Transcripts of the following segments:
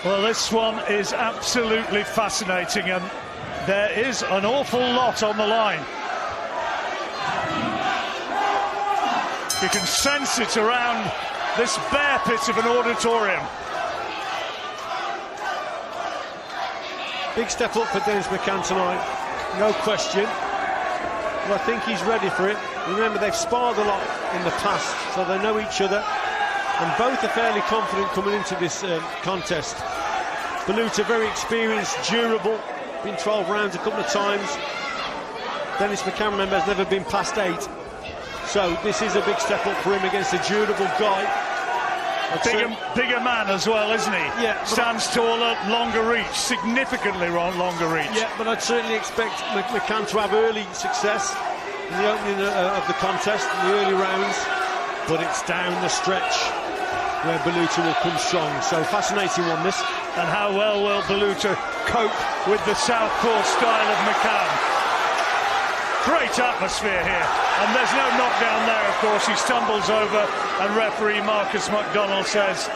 Well, this one is absolutely fascinating, and there is an awful lot on the line. You can sense it around this bear pit of an auditorium. Big step up for Dennis McCann tonight, no question. But I think he's ready for it. Remember, they've sparred a lot in the past, so they know each other. And both are fairly confident coming into this contest. Baluta, very experienced, durable, been 12 rounds a couple of times. Dennis McCann, remember, has never been past 8. So this is a big step up for him against a durable guy. Bigger man as well, isn't he? Yeah. Stands taller, longer reach, significantly longer reach. Yeah, but I'd certainly expect McCann to have early success in the opening of the contest, in the early rounds. But it's down the stretch where Baluta will come strong. So fascinating one, this. And how well will Baluta cope with the southpaw style of McCann? Great atmosphere here, and there's no knockdown there, of course. He stumbles over, and referee Marcus McDonald says,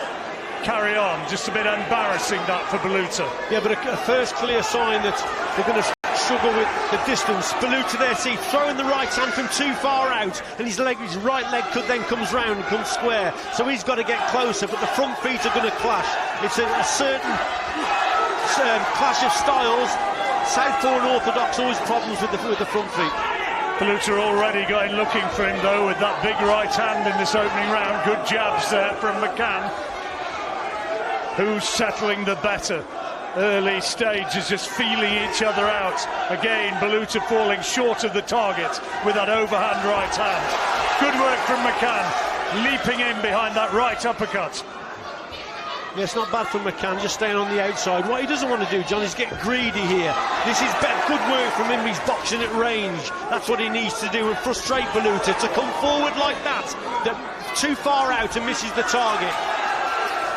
carry on. Just a bit embarrassing, that, for Baluta. Yeah, but a first clear sign that they're going to struggle with the distance. Baluta there, see, throwing the right hand from too far out, and his right leg then comes round and comes square. So he's got to get closer, but the front feet are going to clash. It's a certain clash of styles. Southpaw and orthodox always problems with the front feet. Baluta already going looking for him, though, with that big right hand in this opening round. Good jabs there from McCann. Who's settling the better? Early stages, just feeling each other out. Again, Baluta falling short of the target with that overhand right hand. Good work from McCann, leaping in behind that right uppercut. Yeah, it's not bad from McCann, just staying on the outside. What he doesn't want to do, John, is get greedy here. This is good work from him. He's boxing at range. That's what he needs to do, and frustrate Baluta to come forward like that too far out and misses the target.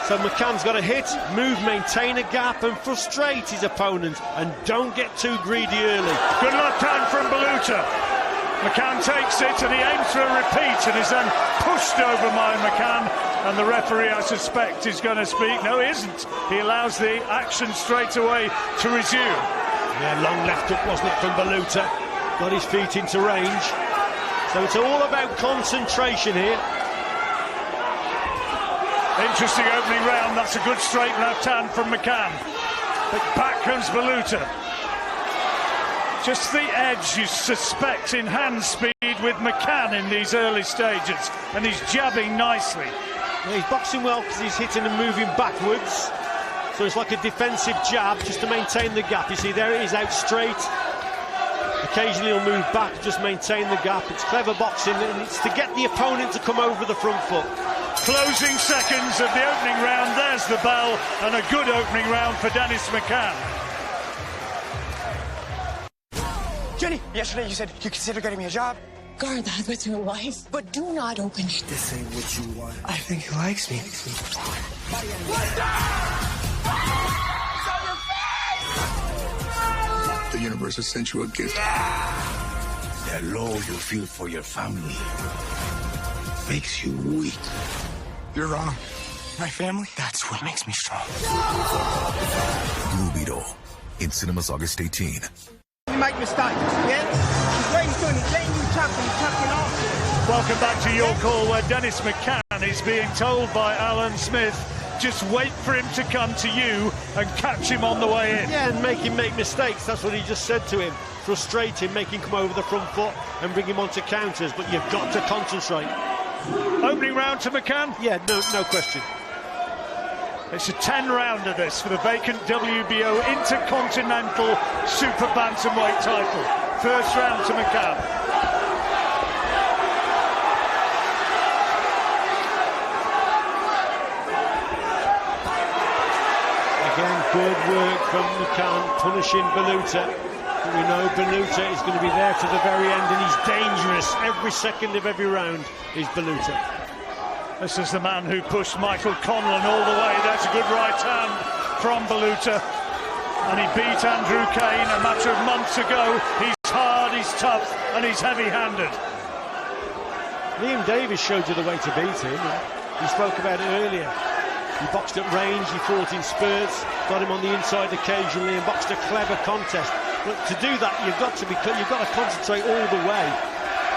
So McCann's got to hit, move, maintain a gap and frustrate his opponent, and don't get too greedy early. Good left hand from Baluta. McCann takes it and he aims for a repeat and is then pushed over by McCann, and the referee, I suspect, is going to speak. No, he isn't. He allows the action straight away to resume. Yeah, long left hook, wasn't it, from Baluta? Got his feet into range. So it's all about concentration here. Interesting opening round. That's a good straight left hand from McCann. But back comes Baluta. Just the edge you suspect in hand speed with McCann in these early stages, and he's jabbing nicely. Yeah, he's boxing well because he's hitting and moving backwards, so it's like a defensive jab just to maintain the gap. You see, there it is, out straight. Occasionally he'll move back, just maintain the gap. It's clever boxing, and it's to get the opponent to come over the front foot. Closing seconds of the opening round. There's the bell, and a good opening round for Dennis McCann. Jenny, yesterday you said you consider getting me a job. Guard that with your wife, but do not open it. This ain't what you want. I think he likes me. The universe has sent you a gift. The love you feel for your family makes you weak. You're wrong. My family, that's what makes me strong. Blue Beetle, in cinemas August 18. You make mistakes, yeah? The way he's doing it, letting you tap and tapping off. Welcome back to Your Call, where Dennis McCann is being told by Alan Smith, just wait for him to come to you and catch him on the way in. Yeah, and make him make mistakes. That's what he just said to him. Frustrate him, make him come over the front foot and bring him onto counters, but you've got to concentrate. Opening round to McCann? Yeah, no question. It's a 10-rounder, this, for the vacant WBO Intercontinental Super Bantamweight title. First round to McCann. Again, good work from McCann, punishing Baluta. But we know Baluta is going to be there to the very end, and he's dangerous. Every second of every round is Baluta. This is the man who pushed Michael Conlan all the way. That's a good right hand from Baluta. And he beat Andrew Kane a matter of months ago. He's hard, he's tough, and he's heavy-handed. Liam Davis showed you the way to beat him. He spoke about it earlier. He boxed at range, he fought in spurts, got him on the inside occasionally and boxed a clever contest. But to do that, you've got to concentrate all the way.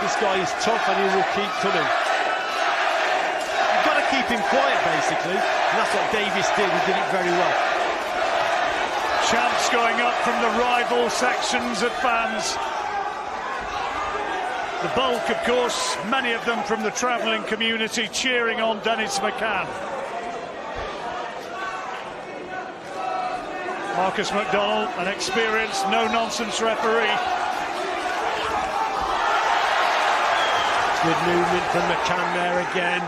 This guy is tough and he will keep coming. You've got to keep him quiet, basically, and that's what Davis did. He did it very well. Chants going up from the rival sections of fans. The bulk, of course, many of them from the travelling community, cheering on Dennis McCann. Marcus McDonald, an experienced, no-nonsense referee. Good movement from McCann there again,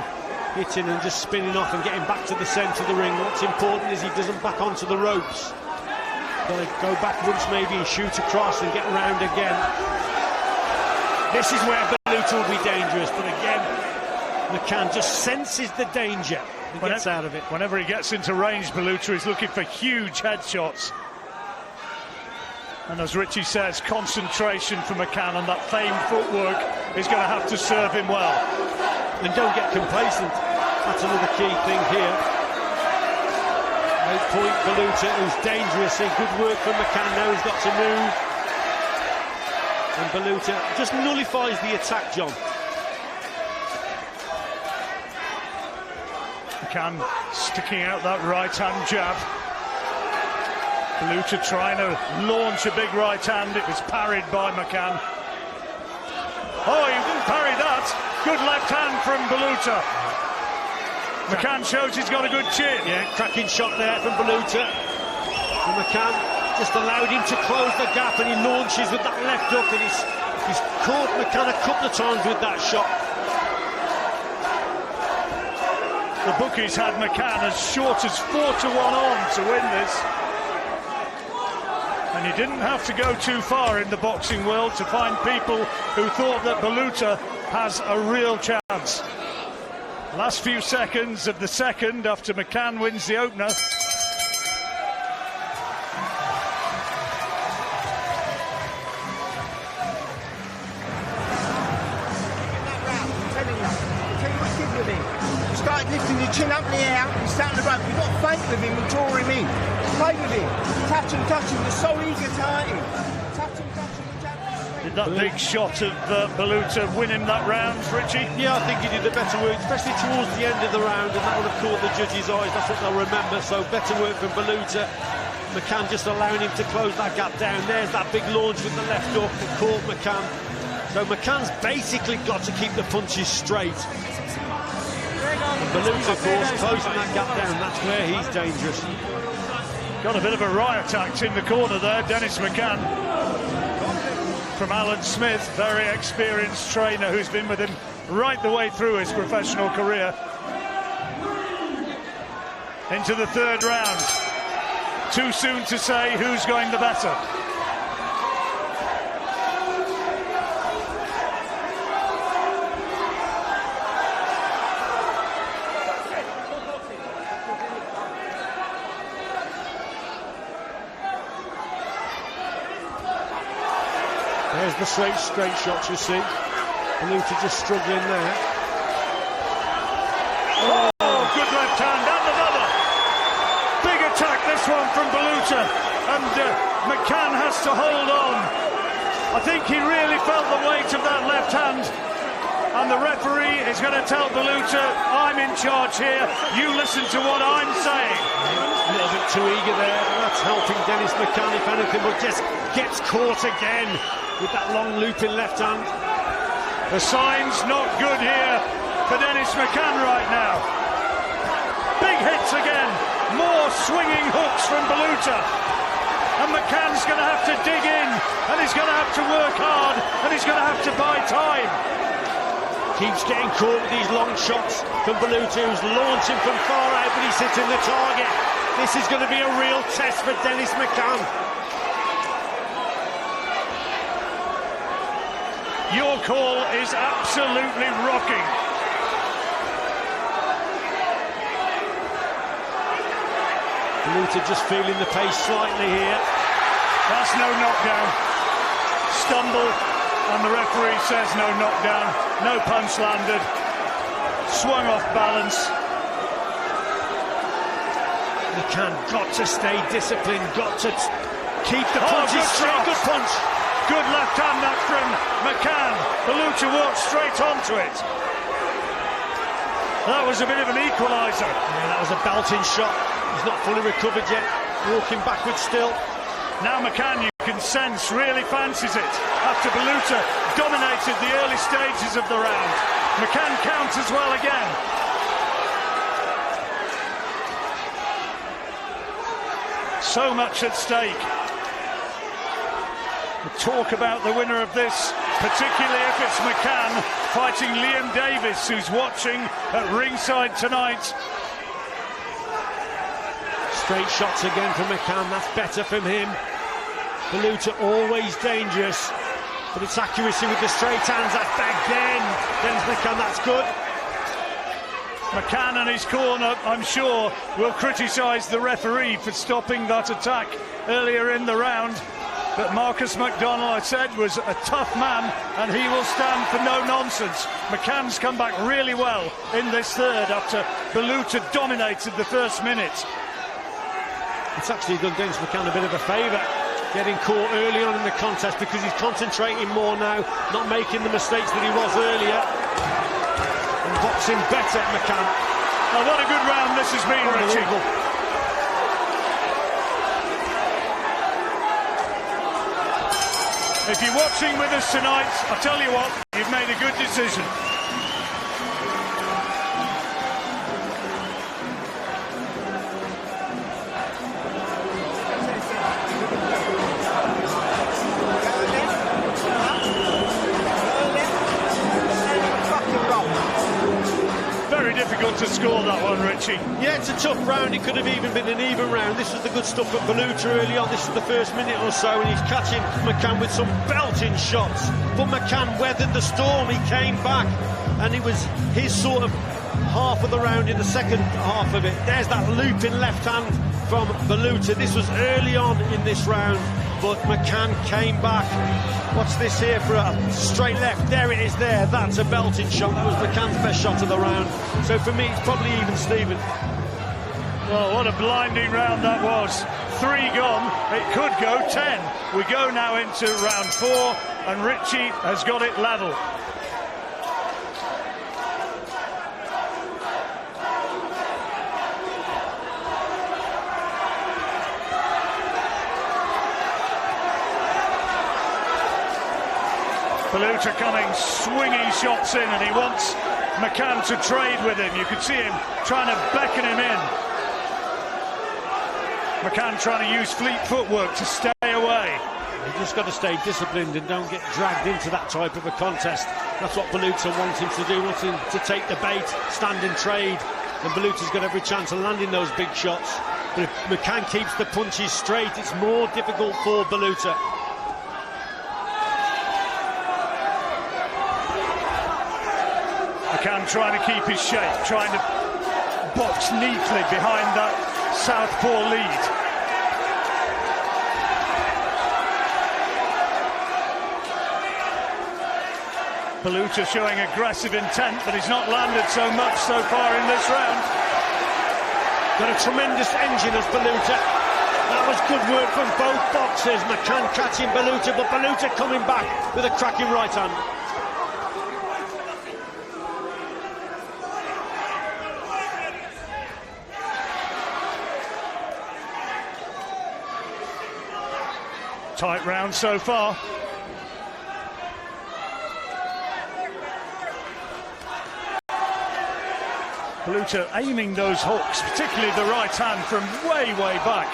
hitting and just spinning off and getting back to the centre of the ring. What's important is he doesn't back onto the ropes. Got to go back once maybe and shoot across and get round again. This is where Baluta will be dangerous, but again, McCann just senses the danger and gets out of it. Whenever he gets into range, Baluta is looking for huge headshots. And as Richie says, concentration for McCann and that famed footwork is going to have to serve him well. And don't get complacent. That's another key thing here. 8-point Baluta, who's dangerous. Good work from McCann. Now he's got to move. And Baluta just nullifies the attack, John. McCann sticking out that right-hand jab. Baluta trying to launch a big right hand. It was parried by McCann. Oh, he didn't parry that. Good left hand from Baluta. McCann shows he's got a good chin. Yeah, cracking shot there from Baluta. And McCann just allowed him to close the gap, and he launches with that left hook, and he's caught McCann a couple of times with that shot. The bookies had McCann as short as 4-1 on to win this. And he didn't have to go too far in the boxing world to find people who thought that Baluta has a real chance. Last few seconds of the second after McCann wins the opener. Started lifting the chin up in the air, he's starting to run. You've got to fight with him and draw him in. Play with him. Touch him, you're so eager to hurt him. Touch him, Did that big shot of Baluta win him that round, Richie? Yeah, I think he did the better work, especially towards the end of the round, and that would have caught the judges' eyes. That's what they'll remember. So better work from Baluta. McCann just allowing him to close that gap down. There's that big launch with the left hook that caught McCann. So McCann's basically got to keep the punches straight. And Baluta, of course, closing that gap down, that's where he's dangerous. Got a bit of a riot act in the corner there, Dennis McCann. From Alan Smith, very experienced trainer who's been with him right the way through his professional career. Into the third round. Too soon to say who's going the better. There's the straight shots you see. Baluta just struggling there. Oh, good left hand and another. Big attack this one from Baluta, and McCann has to hold on. I think he really felt the weight of that left hand, and the referee is going to tell Baluta, I'm in charge here, you listen to what I'm saying. A little bit too eager there, and that's helping Dennis McCann if anything, but just gets caught again with that long looping left hand. The sign's not good here for Dennis McCann right now. Big hits again, more swinging hooks from Baluta. And McCann's going to have to dig in, and he's going to have to work hard, and he's going to have to buy time. Keeps getting caught with these long shots from Baluta, who's launching from far out, but he's hitting the target. This is going to be a real test for Dennis McCann. Your call is absolutely rocking. Baluta just feeling the pace slightly here. That's no knockdown. Stumble, and the referee says no knockdown. No punch landed. Swung off balance. McCann got to stay disciplined, got to keep the punches straight. Good punch. Good left hand that from McCann. Baluta walked straight onto it. That was a bit of an equaliser. Yeah, that was a belting shot. He's not fully recovered yet. Walking backwards still. Now McCann, you can sense, really fancies it after Baluta dominated the early stages of the round. McCann counts as well again. So much at stake. Talk about the winner of this, particularly if it's McCann fighting Liam Davis, who's watching at ringside tonight. Straight shots again from McCann, that's better from him. Baluta always dangerous, but it's accuracy with the straight hands. Again, Dennis McCann, that's good. McCann and his corner, I'm sure, will criticise the referee for stopping that attack earlier in the round. But Marcus McDonald, I said, was a tough man, and he will stand for no nonsense. McCann's come back really well in this third after Baluta dominated the first minute. It's actually done Dennis McCann a bit of a favour, getting caught early on in the contest, because he's concentrating more now, not making the mistakes that he was earlier. And boxing better, McCann. Oh, what a good round this has been, Richie. If you're watching with us tonight, I'll tell you what, you've made a good decision. Very difficult to score that one, Richie. Yeah, it's a tough round. It could have even been an even round. This was the good stuff at Baluta early on. This is the first minute or so, and he's catching McCann with some belting shots. But McCann weathered the storm. He came back, and it was his sort of half of the round in the second half of it. There's that looping left hand from Baluta. This was early on in this round, but McCann came back. What's this here for a straight left? There it is there. That's a belting shot. That was McCann's best shot of the round. So for me, it's probably even, Stephen. Well, what a blinding round that was. 3 gone. It could go 10. We go now into round 4, and Richie has got it level. Baluta coming, swinging shots in, and he wants McCann to trade with him. You could see him trying to beckon him in. McCann trying to use fleet footwork to stay away. You just got to stay disciplined and don't get dragged into that type of a contest. That's what Baluta wants him to do, wants him to take the bait, stand and trade. And Baluta's got every chance of landing those big shots. But if McCann keeps the punches straight, it's more difficult for Baluta. McCann trying to keep his shape, trying to box neatly behind that southpaw lead. Baluta showing aggressive intent, but he's not landed so much so far in this round. Got a tremendous engine as Baluta. That was good work from both boxers. McCann catching Baluta, but Baluta coming back with a cracking right hand. Tight round so far. Baluta aiming those hooks, particularly the right hand from way back.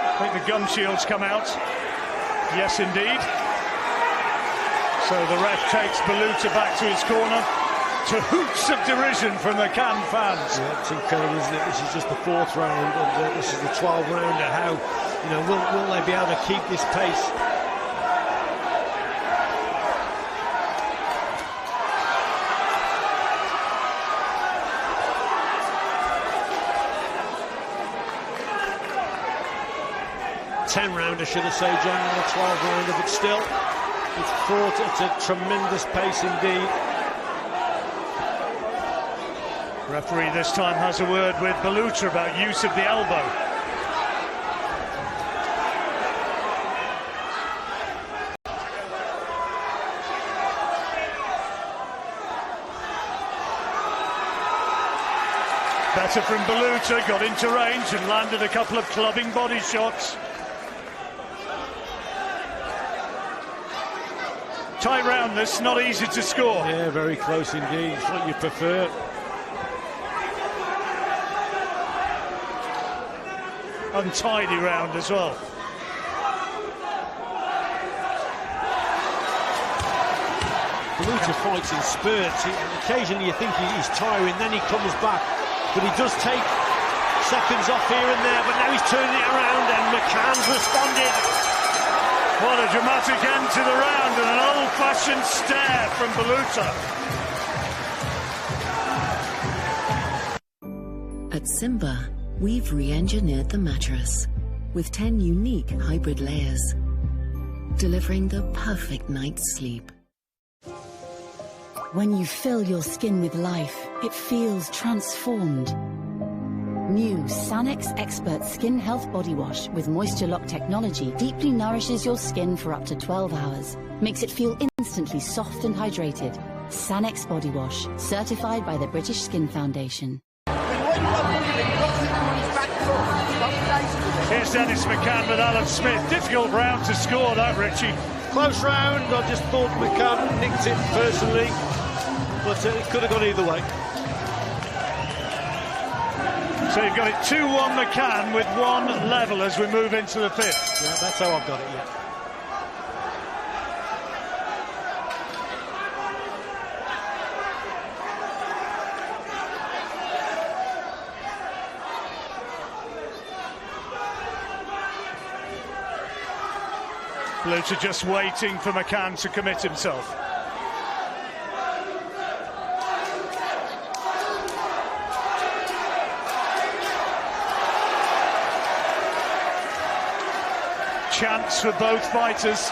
I think the gum shields come out. Yes, indeed. So the ref takes Baluta back to his corner, to hoots of derision from the McCann fans. Yeah, it's incredible, isn't it? This is just the 4th round, and this is the 12th rounder. How, you know, will they be able to keep this pace? Rounder, should I say, John, not a 12 rounder, but still, it's fought at a tremendous pace indeed. Referee this time has a word with Baluta about use of the elbow. Better from Baluta, got into range and landed a couple of clubbing body shots. Tight round this, not easy to score. Yeah, very close indeed. It's what you prefer. Untidy round as well. Baluta fights in spurts. Occasionally you think he's tiring, then he comes back. But he does take seconds off here and there, but now he's turning it around and McCann's responded. What a dramatic end to the round and an old-fashioned stare from Baluta. At Simba, we've re-engineered the mattress with 10 unique hybrid layers, delivering the perfect night's sleep. When you fill your skin with life, it feels transformed. New Sanex Expert Skin Health Body Wash with Moisture Lock technology deeply nourishes your skin for up to 12 hours. Makes it feel instantly soft and hydrated. Sanex Body Wash, certified by the British Skin Foundation. Here's Dennis McCann with Alan Smith. Difficult round to score that, Richie. Close round. I just thought McCann nicked it personally, but it could have gone either way. So you've got it 2-1 McCann with 1 level as we move into the 5th. Yeah, that's how I've got it, yeah. Baluta just waiting for McCann to commit himself. Chance for both fighters.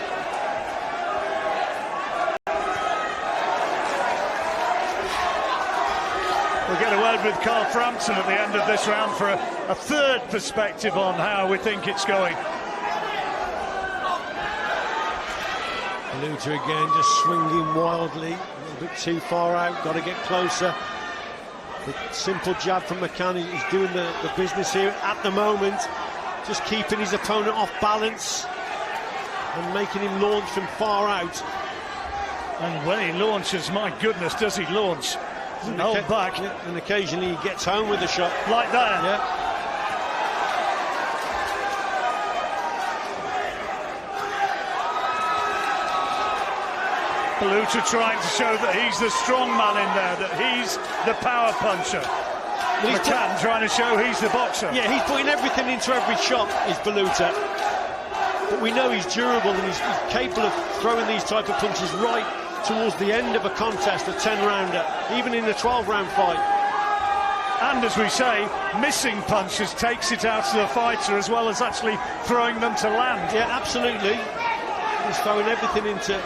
We'll get a word with Carl Frampton at the end of this round for a third perspective on how we think it's going. Baluta again just swinging wildly, a little bit too far out, got to get closer. The simple jab from McCann, he's doing the business here at the moment, just keeping his opponent off balance and making him launch from far out. And when he launches, my goodness, does he launch? Hold back. Yeah, and occasionally he gets home with a shot. Like that. Yeah. Baluta trying to show that he's the strong man in there, that he's the power puncher. McCann trying to show he's the boxer. Yeah, he's putting everything into every shot, is Baluta. But we know he's durable and he's capable of throwing these type of punches right towards the end of a contest, a 10-rounder, even in a 12-round fight. And as we say, missing punches takes it out of the fighter as well as actually throwing them to land. Yeah, absolutely. He's throwing everything into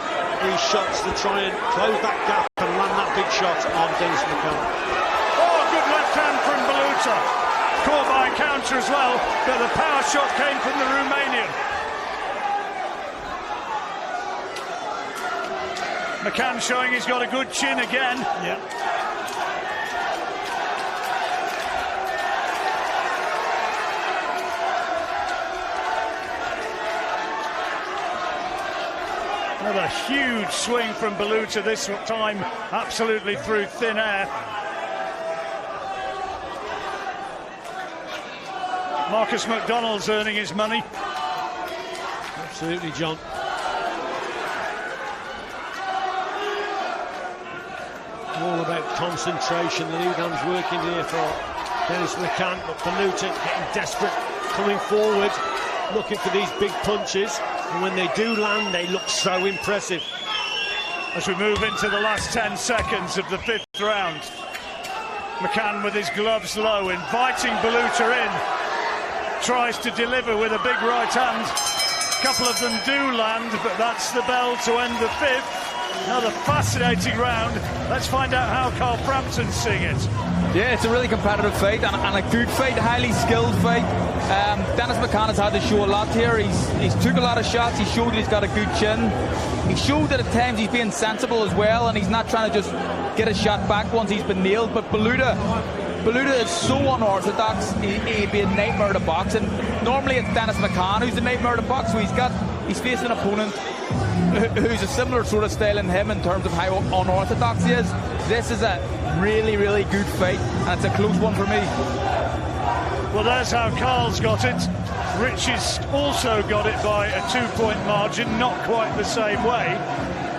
these shots to try and close that gap and land that big shot on Dennis McCann. Oh, good left hand from Baluta. Caught by a counter as well, but the power shot came from the Romanian. McCann showing he's got a good chin again. Yeah. Another huge swing from Baluta, this time absolutely through thin air. Marcus McDonald's earning his money. Absolutely, John. All about concentration. The lead hand's working here for Dennis McCann, but Baluta getting desperate, coming forward, looking for these big punches. And when they do land, they look so impressive. As we move into the last 10 seconds of the 5th round, McCann with his gloves low, inviting Baluta in. Tries to deliver with a big right hand. A couple of them do land, but that's the bell to end the 5th. Another fascinating round. Let's find out how Carl Frampton's seeing it. Yeah, it's a really competitive fight and a good fight, a highly skilled fight. Dennis McCann has had to show a lot here. He's took a lot of shots. He showed that he's got a good chin. He showed that at times he's being sensible as well, and he's not trying to just get a shot back once he's been nailed. But Baluta is so unorthodox. He'd be a nightmare to box, and normally it's Dennis McCann who's the nightmare to box. So he's facing an opponent who's a similar sort of style in him in terms of how unorthodox he is. This is a really, really good fight, and it's a close one for me. Well, there's how Carl's got it. Rich has also got it by a 2-point margin, not quite the same way,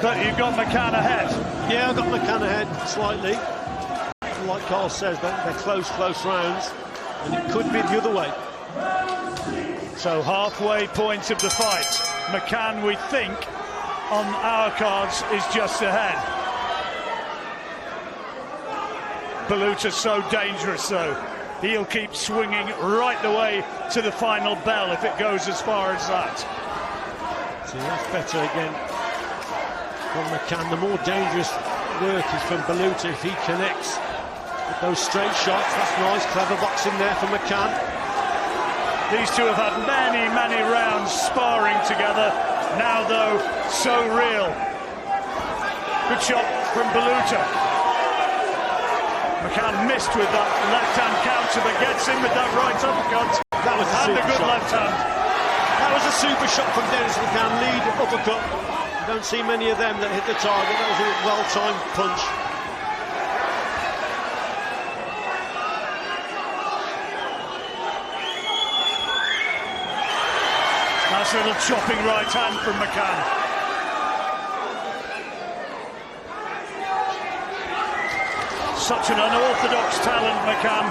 but you've got McCann ahead. Yeah, I've got McCann ahead slightly. Like Carl says, they're close rounds, and it could be the other way. So halfway point of the fight. McCann, we think, on our cards, is just ahead. Baluta's so dangerous, though. He'll keep swinging right the way to the final bell if it goes as far as that. So that's better again from McCann. The more dangerous work is from Baluta if he connects with those straight shots. That's nice, clever boxing there from McCann. These two have had many, many rounds sparring together. Now, though, so real. Good shot from Baluta. McCann missed with that left-hand counter, but gets in with that right uppercut. That was a super good shot. left hand. That was a super shot from Dennis McCann. Lead uppercut. You don't see many of them that hit the target. That was a well-timed punch. Nice little chopping right hand from McCann. Such an unorthodox talent, McCann.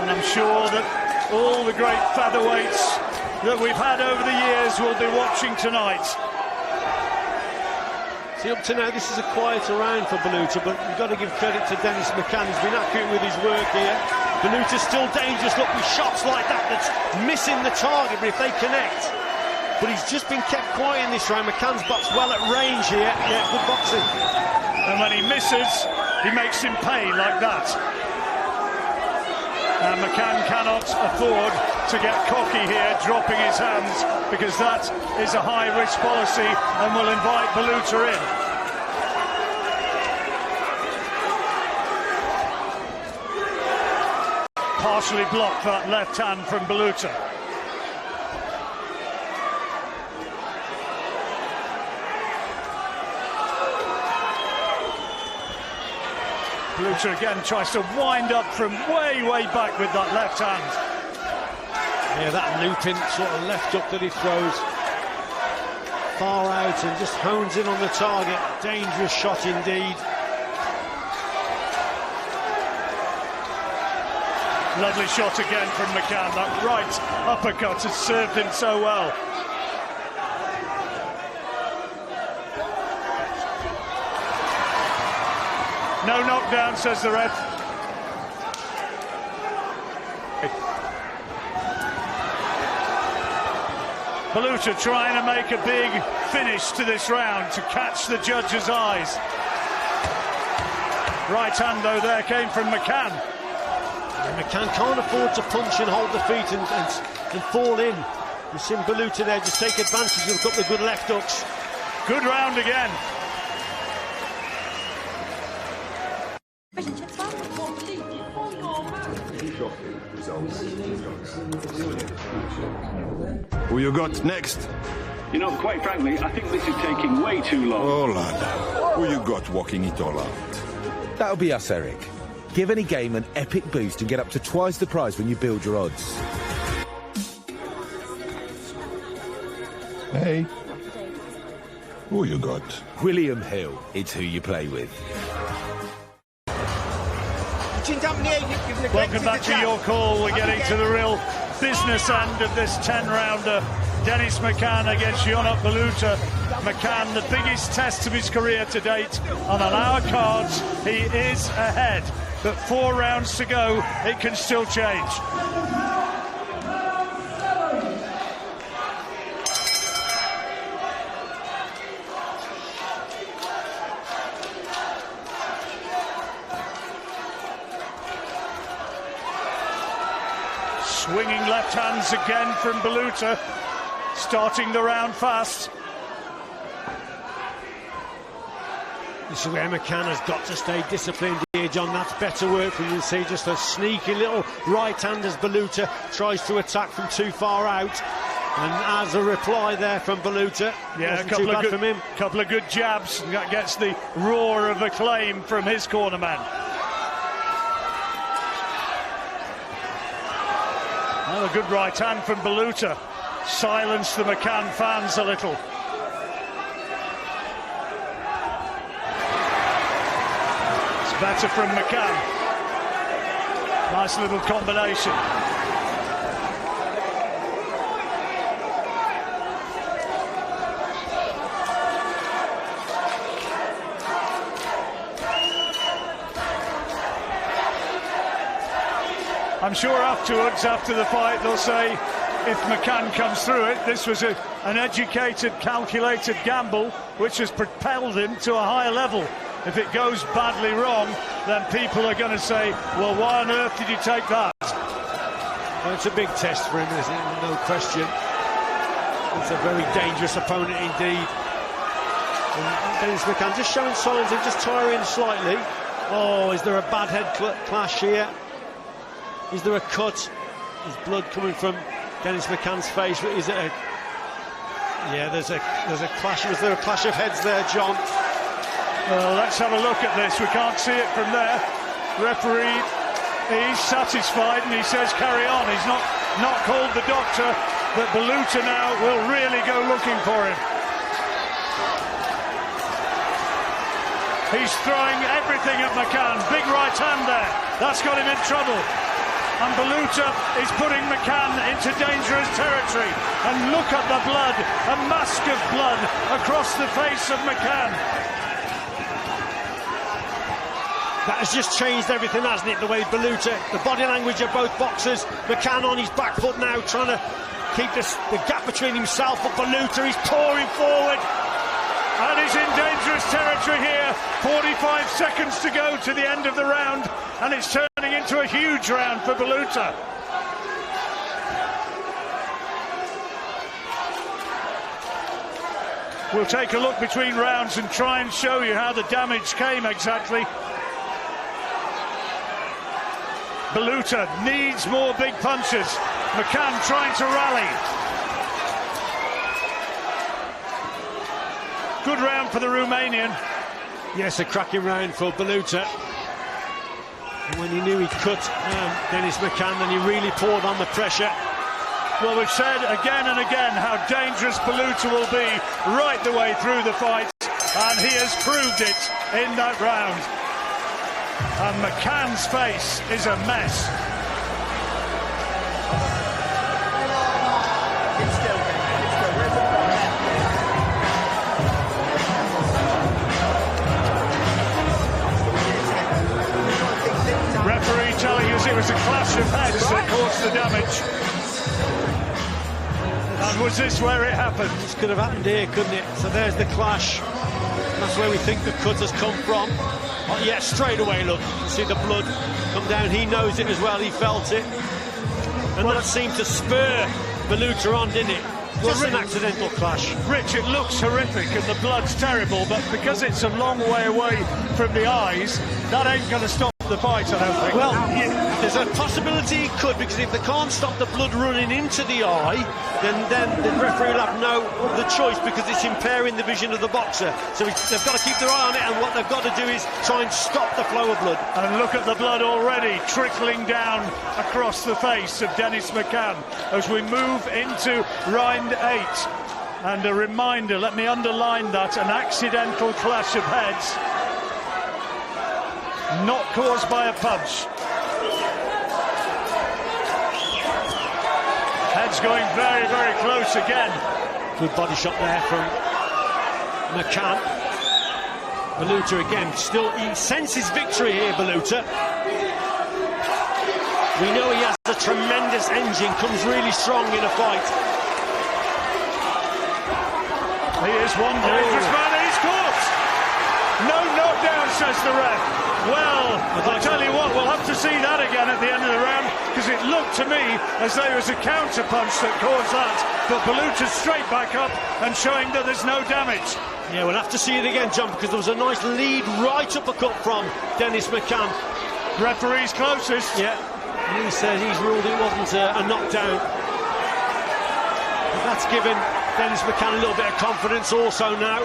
And I'm sure that all the great featherweights that we've had over the years will be watching tonight. See, up to now, this is a quieter round for Baluta, but you've got to give credit to Dennis McCann. He's been accurate with his work here. Baluta's still dangerous, look, with shots like that, that's missing the target, but if they connect. But he's just been kept quiet in this round. McCann's boxed well at range here. Yeah, good boxing. And when he misses, he makes him pay like that. And McCann cannot afford to get cocky here, dropping his hands, because that is a high-risk policy and will invite Baluta in. Partially blocked that left hand from Baluta. Baluta again tries to wind up from way back with that left hand. Yeah, that looping sort of left up that he throws far out and just hones in on the target. Dangerous shot indeed. Lovely shot again from McCann. That right uppercut has served him so well. No knockdown, says the ref. Baluta trying to make a big finish to this round to catch the judge's eyes. Right hand, though, there came from McCann. And McCann can't afford to punch and hold the feet and fall in. You've seen Baluta there just take advantage of a couple of good left hooks. Good round again. Who you got next? You know, quite frankly, I think this is taking way too long. Oh, lad. Who you got walking it all out? That'll be us, Eric. Give any game an epic boost and get up to twice the prize when you build your odds. Hey. Who you got? William Hill. It's who you play with. Welcome back to Your Call. We're getting to the real business end of this 10-rounder. Dennis McCann against Ionut Baluta. McCann, the biggest test of his career to date. And on our cards, he is ahead. But 4 rounds to go, it can still change. Swinging left hands again from Baluta, starting the round fast. This is where McCann has got to stay disciplined here, John. That's better work from you. See, just a sneaky little right hand as Baluta tries to attack from too far out. And as a reply there from Baluta, yeah, a couple of good jabs. That gets the roar of acclaim from his cornerman. Well, a good right hand from Baluta. Silenced the McCann fans a little. Better from McCann. Nice little combination. I'm sure afterwards, after the fight, they'll say, if McCann comes through it, this was an educated, calculated gamble which has propelled him to a higher level. If it goes badly wrong, then people are going to say, well, why on earth did you take that? Well, it's a big test for him, isn't it? No question. It's a very dangerous opponent indeed. And Dennis McCann just showing signs of just tiring slightly. Oh, is there a bad head clash here? Is there a cut? There's blood coming from Dennis McCann's face. Is it a... Yeah, there's a clash. Was there a clash of heads there, John? Well, let's have a look at this. We can't see it from there. Referee, he's satisfied and he says carry on. He's not called the doctor, but Baluta now will really go looking for him. He's throwing everything at McCann. Big right hand there. That's got him in trouble. And Baluta is putting McCann into dangerous territory. And look at the blood, a mask of blood across the face of McCann. That has just changed everything, hasn't it? The way Baluta, the body language of both boxers. McCann on his back foot now, trying to keep the gap between himself and Baluta. He's pouring forward. And he's in dangerous territory here. 45 seconds to go to the end of the round. And it's turning into a huge round for Baluta. We'll take a look between rounds and try and show you how the damage came exactly. Baluta needs more big punches. McCann trying to rally. Good round for the Romanian. Yes, a cracking round for Baluta. And when he knew he'd cut Dennis McCann, then he really poured on the pressure. Well, we've said again and again how dangerous Baluta will be right the way through the fight, and he has proved it in that round. And McCann's face is a mess. Referee telling us it was a clash of heads that caused the damage. And was this where it happened? This could have happened here, couldn't it? So there's the clash. And that's where we think the cut has come from. Oh, yeah, straight away, look. You see the blood come down. He knows it as well. He felt it. And that seemed to spur Baluta on, didn't it? Just an accidental clash. Rich, it looks horrific and the blood's terrible, but because it's a long way away from the eyes, that ain't going to stop the fight, I don't think. Well, there's a possibility it could, because if they can't stop the blood running into the eye, then the referee will have no other choice, because it's impairing the vision of the boxer. So they've got to keep their eye on it, and what they've got to do is try and stop the flow of blood. And look at the blood already trickling down across the face of Dennis McCann as we move into round 8. And a reminder, let me underline that, an accidental clash of heads, not caused by a punch. Heads going very, very close again. Good body shot there from McCann. Baluta again, still, he senses victory here, Baluta. We know he has a tremendous engine, comes really strong in a fight. He is one dangerous man, and he's caught! No knockdown, says the ref. Well, I'll tell you what, we'll have to see that again at the end of the round. because it looked to me as though it was a counter punch that caused that. But Baluta's straight back up and showing that there's no damage. Yeah, we'll have to see it again, John, because there was a nice lead right uppercut from Dennis McCann. Referee's closest. Yeah, and he says he's ruled it wasn't a knockdown. But that's given Dennis McCann a little bit of confidence also now.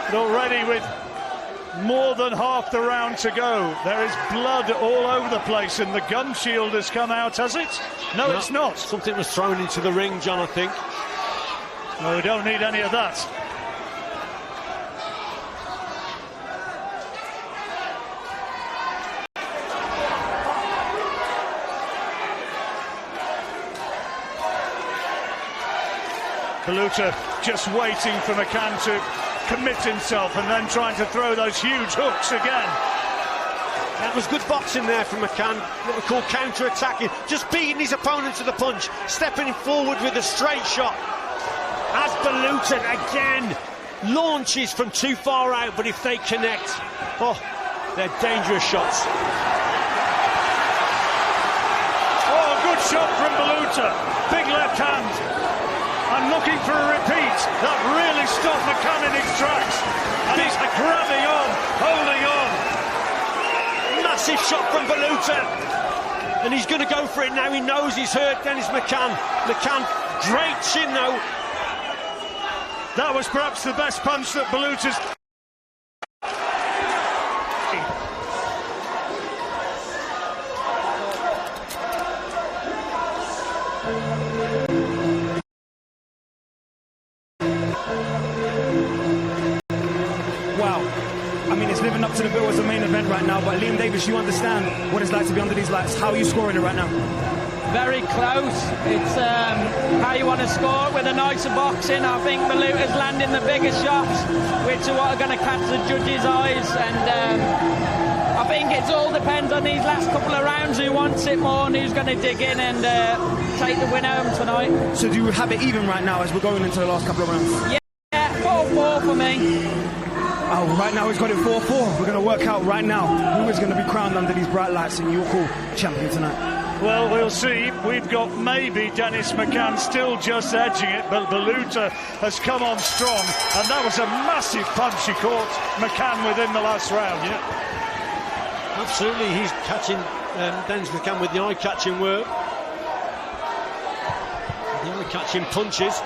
But already with more than half the round to go, there is blood all over the place, and the gun shield has come out, has it? No, it's not. Something was thrown into the ring, John, I think. No, we don't need any of that. Baluta just waiting for McCann to commit himself and then trying to throw those huge hooks again. That was good boxing there from McCann, what we call counter-attacking, just beating his opponent to the punch, stepping forward with a straight shot. As Baluta again launches from too far out, but if they connect, oh, they're dangerous shots. Oh, good shot from Baluta, big left hand. I'm looking for a repeat. That really stopped McCann in his tracks. And he's grabbing on, holding on. Massive shot from Baluta. And he's going to go for it now. He knows he's hurt Dennis McCann. McCann, great chin though. That was perhaps the best punch that Baluta's... Wow. I mean, it's living up to the bill as the main event right now, but Liam Davis, you understand what it's like to be under these lights. How are you scoring it right now? Very close. It's how you want to score with a nicer boxing. I think Baluta's landing the bigger shots, which are what are going to catch the judges' eyes. And I think it all depends on these last couple of rounds, who wants it more and who's going to dig in and take the win home tonight. So do you have it even right now as we're going into the last couple of rounds? Yeah, 4-4 for me. Oh, right now he's got it 4-4. We're going to work out right now who is going to be crowned under these bright lights and you'll call champion tonight. Well, we'll see. We've got maybe Dennis McCann still just edging it, but Baluta has come on strong, and that was a massive punch he caught McCann within the last round. Yeah, absolutely. He's catching Dennis McCann with the eye-catching work, the eye-catching punches.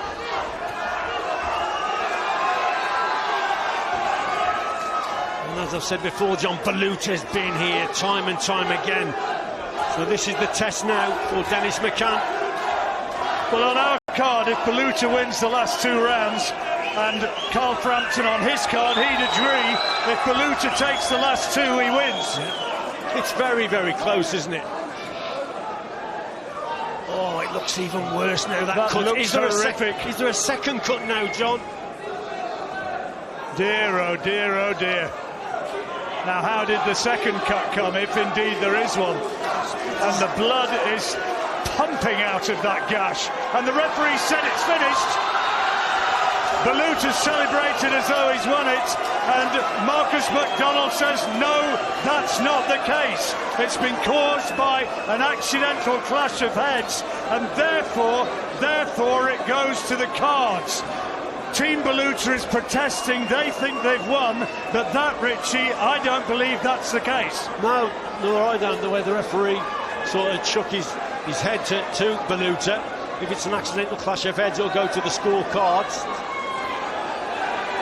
And as I've said before, John, Baluta's been here time and time again. So this is the test now for Dennis McCann. Well, on our card, if Baluta wins the last two rounds, and Carl Frampton on his card, he'd agree. If Baluta takes the last two, he wins. Yeah. It's very, very close, isn't it? Oh, it looks even worse now, that cut. Looks horrific. Is there a second cut now, John? Dear, oh dear, oh dear. Now, how did the second cut come, if indeed there is one? And the blood is pumping out of that gash. And the referee said it's finished. Baluta's celebrated as though he's won it. And Marcus McDonald says, no, that's not the case. It's been caused by an accidental clash of heads. And therefore it goes to the cards. Team Baluta is protesting. They think they've won, but that, Richie, I don't believe that's the case. No, I don't. The way the referee sort of shook his head to Baluta. If it's an accidental clash of heads, it'll go to the scorecards.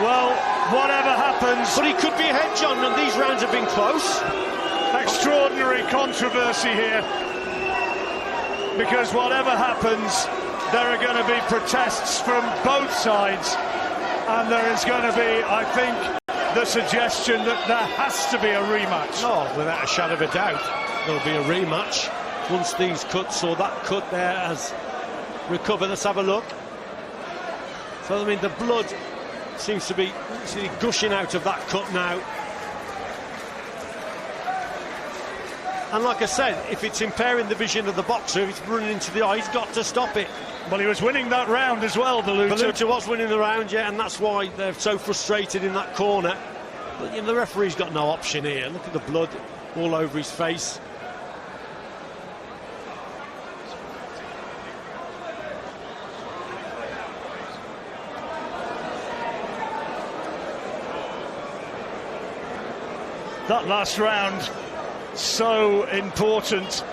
Well, whatever happens... But he could be ahead, John, and these rounds have been close. Extraordinary controversy here. Because whatever happens, there are going to be protests from both sides, and there is going to be, I think, the suggestion that there has to be a rematch. Oh, without a shadow of a doubt, there'll be a rematch once these cuts, or that cut there, has recovered. Let's have a look. So, I mean, the blood seems to be gushing out of that cut now. And like I said, if it's impairing the vision of the boxer, if it's running into the eye, he's got to stop it. Well, he was winning that round as well, Baluta. Baluta was winning the round, yeah, and that's why they're so frustrated in that corner. But you know, the referee's got no option here. Look at the blood all over his face. that last round so important.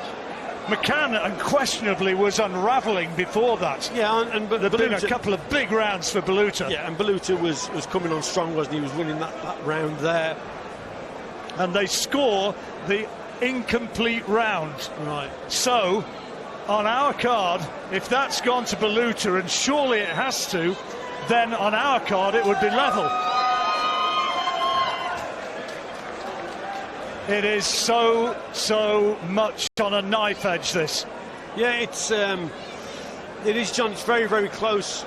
McCann unquestionably was unravelling before that. Yeah, but there've been a couple of big rounds for Baluta. Yeah, and Baluta was coming on strong, wasn't he? He was winning that round there. And they score the incomplete round. Right. So, on our card, if that's gone to Baluta, and surely it has to, then on our card it would be level. It is so much on a knife edge, this. Yeah, it is, John. It's very, very close.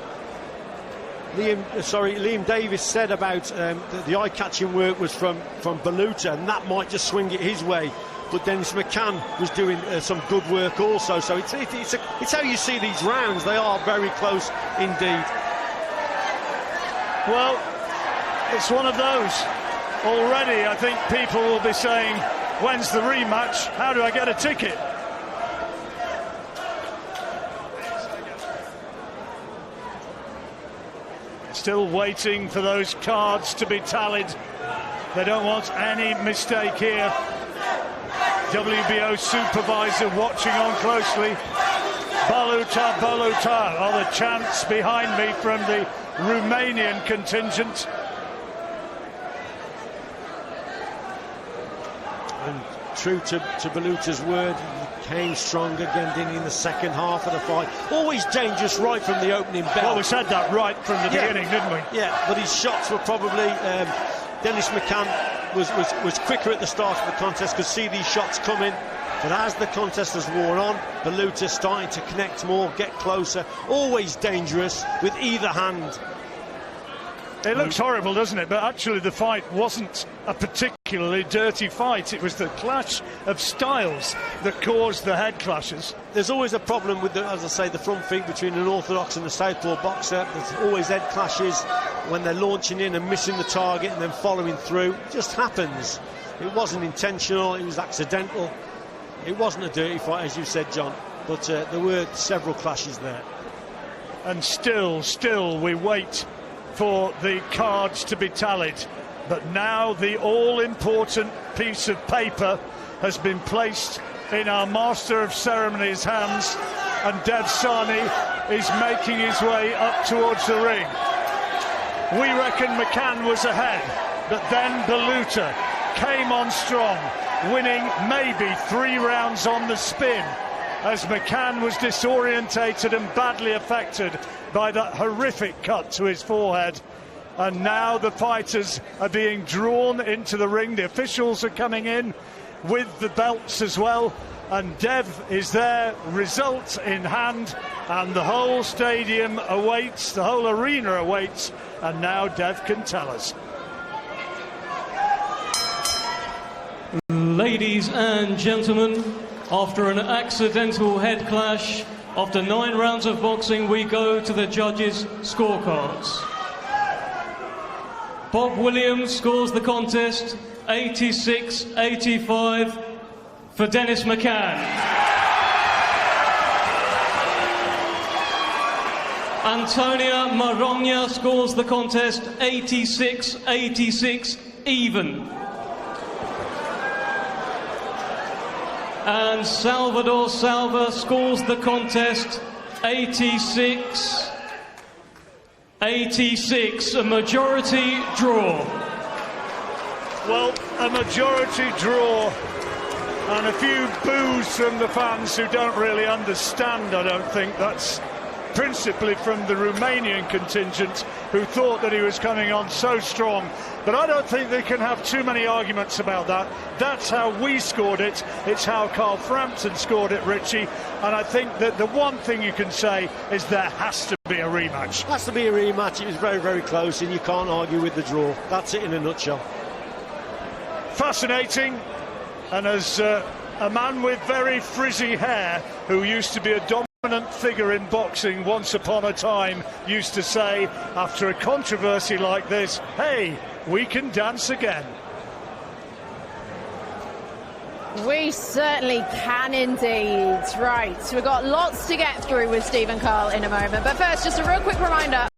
Liam Davis said about the eye-catching work was from Baluta, and that might just swing it his way. But Dennis McCann was doing some good work also. So it's how you see these rounds. They are very close indeed. Well, it's one of those. Already, I think people will be saying, when's the rematch? How do I get a ticket? Still waiting for those cards to be tallied. They don't want any mistake here. WBO supervisor watching on closely. Baluta, Baluta. Oh, the chants behind me from the Romanian contingent. And true to Baluta's word, he came strong again, Denni, in the second half of the fight. Always dangerous right from the opening bell. Well, we said that right from the beginning, didn't we? Yeah, but his shots were probably... Dennis McCann was quicker at the start of the contest, could see these shots coming. But as the contest has worn on, Baluta starting to connect more, get closer. Always dangerous with either hand. It looks horrible, doesn't it? But actually the fight wasn't a particularly dirty fight. It was the clash of styles that caused the head clashes. There's always a problem with, as I say, the front feet between an orthodox and a southpaw boxer. There's always head clashes when they're launching in and missing the target and then following through. It just happens. It wasn't intentional, it was accidental. It wasn't a dirty fight, as you said, John. But there were several clashes there. And still we wait for the cards to be tallied. But now the all-important piece of paper has been placed in our Master of Ceremonies' hands, and Dev Sani is making his way up towards the ring. We reckon McCann was ahead, but then Baluta came on strong, winning maybe 3 rounds on the spin, as McCann was disorientated and badly affected by that horrific cut to his forehead. And now the fighters are being drawn into the ring. The officials are coming in with the belts as well, and Dev is there, result in hand, and the whole stadium awaits, the whole arena awaits, and now Dev can tell us. Ladies and gentlemen, after an accidental head clash, after 9 rounds of boxing, we go to the judges' scorecards. Bob Williams scores the contest 86-85 for Dennis McCann. Antonia Marogna scores the contest 86-86 even. And Salvador Salva scores the contest 86-86, a majority draw. Well, a majority draw, and a few boos from the fans who don't really understand, I don't think. That's principally from the Romanian contingent, who thought that he was coming on so strong. But I don't think they can have too many arguments about that. That's how we scored it. It's how Carl Frampton scored it, Richie. And I think that the one thing you can say is there has to be a rematch. Has to be a rematch. It was very, very close, and you can't argue with the draw. That's it in a nutshell. Fascinating. And as a man with very frizzy hair, who used to be a dominant figure in boxing once upon a time, used to say, after a controversy like this, hey, we can dance again. We certainly can indeed. Right, so we've got lots to get through with Steve and Carl in a moment. But first, just a real quick reminder.